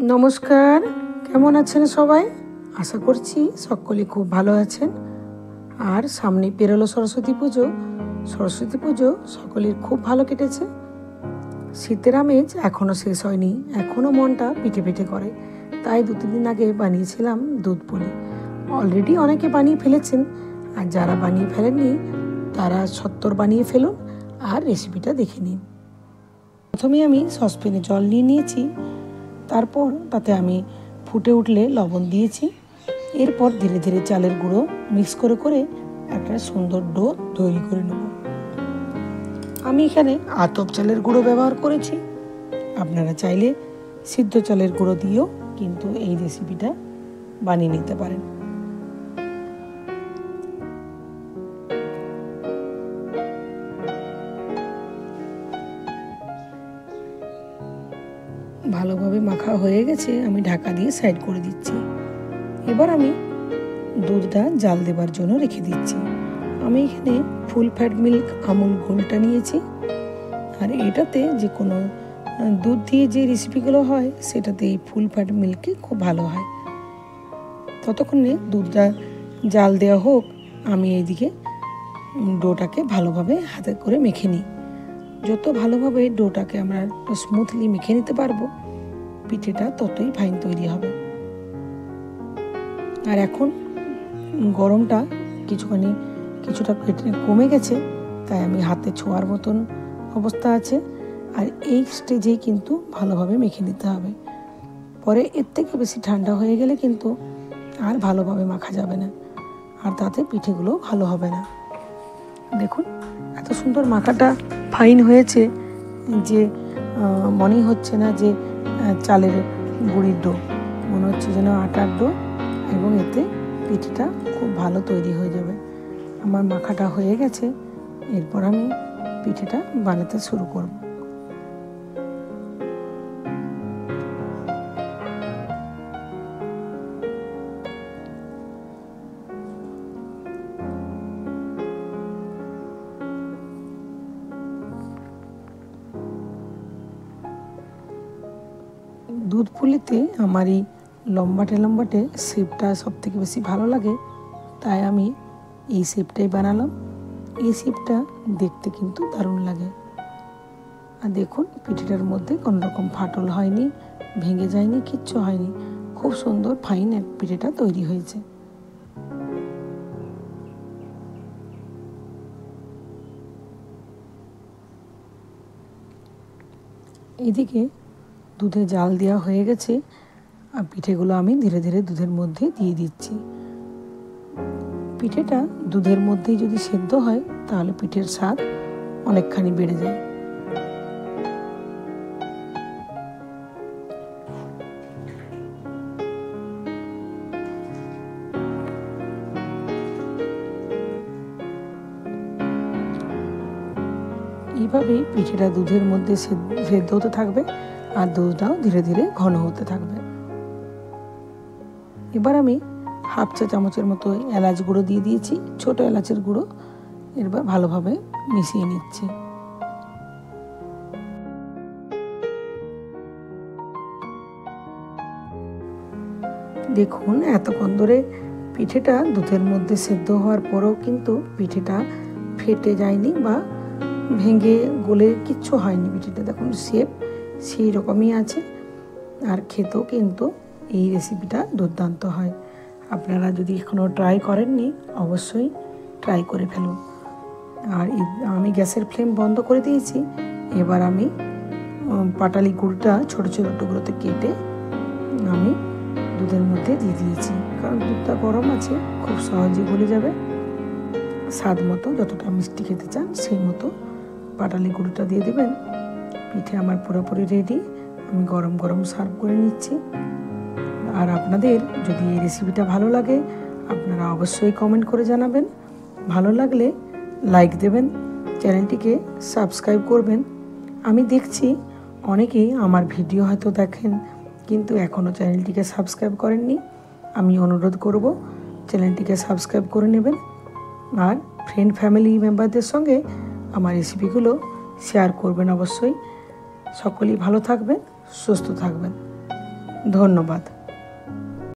নমস্কার, কেমন আছেন সবাই? আশা করছি সকলে খুব ভালো আছেন। আর সামনে পেরোলো সরস্বতী পুজো। সরস্বতী পুজো সকলের খুব ভালো কেটেছে। শীতের আমেজ এখনও শেষ হয়নি, এখনও মনটা পিঠে পিঠে করে। তাই 2-3 দিন আগে বানিয়েছিলাম দুধ পুলি। অলরেডি অনেকে বানিয়ে ফেলেছেন, আর যারা বানিয়ে ফেলেননি তারা সত্তর বানিয়ে ফেলুন আর রেসিপিটা দেখে নিন। প্রথমে আমি সসপ্যানে জল নিয়ে নিয়েছি, তারপর তাতে আমি ফুটে উঠলে লবণ দিয়েছি। এরপর ধীরে ধীরে চালের গুঁড়ো মিক্স করে করে একটা সুন্দর ডো তৈরি করে নেব। আমি এখানে আতপ চালের গুঁড়ো ব্যবহার করেছি, আপনারা চাইলে সিদ্ধ চালের গুঁড়ো দিয়েও কিন্তু এই রেসিপিটা বানিয়ে নিতে পারেন। ভালোভাবে মাখা হয়ে গেছে, আমি ঢাকা দিয়ে সাইড করে দিচ্ছি। এবার আমি দুধটা জাল দেবার জন্য রেখে দিচ্ছি। আমি এখানে ফুল ফ্যাট মিল্ক আমুল গোল্ডটা নিয়েছি, আর এটাতে যে কোনো দুধ দিয়ে যে রেসিপিগুলো হয় সেটাতে এই ফুল ফ্যাট মিল্কে খুব ভালো হয়। ততক্ষণে দুধটা জাল দেওয়া হোক, আমি এইদিকে ডোটাকে ভালোভাবে হাতে করে মেখে নিই। যত ভালোভাবে ডোটাকে আমরা স্মুথলি মেখে নিতে পারবো, পিঠেটা ততই ফাইন তৈরি হবে। আর এখন গরমটা কিছুটা কমে গেছে, তাই আমি হাতে ছোঁয়ার মতন অবস্থা আছে। আর এই স্টেজেই কিন্তু ভালোভাবে মেখে নিতে হবে। পরে এর থেকে বেশি ঠান্ডা হয়ে গেলে কিন্তু আর ভালোভাবে মাখা যাবে না, আর তাতে পিঠেগুলো ভালো হবে না। দেখুন এত সুন্দর মাখাটা ফাইন হয়েছে যে মনেই হচ্ছে না যে চালের গুঁড়ির ডো, মনে হচ্ছে যেন আটার ডো, এবং এতে পিঠেটা খুব ভালো তৈরি হয়ে যাবে। আমার মাখাটা হয়ে গেছে, এরপর আমি পিঠেটা বানাতে শুরু করব। দুধ পুলিতে আমার এই লম্বাটে শেপটা সব থেকে বেশি ভালো লাগে, তাই আমি এই শেপটাই বানালাম। এই শেপটা দেখতে কিন্তু দারুণ লাগে। আর দেখুন পিঠেটার মধ্যে কোনো রকম ফাটল হয়নি, ভেঙে যায়নি, কিচ্ছু হয়নি। খুব সুন্দর ফাইন এক পিঠেটা তৈরি হয়েছে। এদিকে দুধে জাল দেওয়া হয়ে গেছে, আর পিঠেগুলো আমি ধীরে ধীরে দুধের মধ্যে দিয়ে দিচ্ছি। পিঠেটা দুধের মধ্যেই যদি সেদ্ধ হয় তাহলে পিঠের স্বাদ অনেকখানি বেড়ে যায়। এইভাবেই পিঠেটা দুধের মধ্যে সেদ্ধ হতে থাকবে, আর দুধটাও ধীরে ধীরে ঘন হতে থাকবে। এবার আমি 1/2 চা চামচের মতো এলাচ গুঁড়ো দিয়ে দিয়েছি, ছোট এলাচের গুঁড়ো। এবার ভালোভাবে মিশিয়ে নিচ্ছি। দেখুন এতক্ষণ ধরে পিঠেটা দুধের মধ্যে সেদ্ধ হওয়ার পরেও কিন্তু পিঠেটা ফেটে যায়নি বা ভেঙে গলে কিচ্ছু হয়নি। পিঠেটা দেখুন শেপ সেই রকমই আছে, আর খেতেও কিন্তু এই রেসিপিটা দুর্দান্ত হয়। আপনারা যদি এখনও ট্রাই করেননি অবশ্যই ট্রাই করে ফেলুন। আর আমি গ্যাসের ফ্লেম বন্ধ করে দিয়েছি। এবার আমি পাটালি গুড়টা ছোট ছোট টুকরোতে কেটে আমি দুধের মধ্যে দিয়ে দিয়েছি, কারণ দুধটা গরম আছে, খুব সহজে গলে যাবে। স্বাদ মতো যতটা মিষ্টি খেতে চান সেই মতো পাটালি গুঁড়োটা দিয়ে দেবেন। পিঠে আমার পুরোপুরি রেডি, আমি গরম গরম সার্ভ করে নিচ্ছি। আর আপনাদের যদি এই রেসিপিটা ভালো লাগে আপনারা অবশ্যই কমেন্ট করে জানাবেন। ভালো লাগলে লাইক দেবেন, চ্যানেলটিকে সাবস্ক্রাইব করবেন। আমি দেখছি অনেকেই আমার ভিডিও হয়তো দেখেন কিন্তু এখনও চ্যানেলটিকে সাবস্ক্রাইব করেননি। আমি অনুরোধ করব চ্যানেলটিকে সাবস্ক্রাইব করে নেবেন, আর ফ্রেন্ড ফ্যামিলি মেম্বারদের সঙ্গে আমার রেসিপিগুলো শেয়ার করবেন অবশ্যই। সকলেই ভালো থাকবেন, সুস্থ থাকবেন। ধন্যবাদ।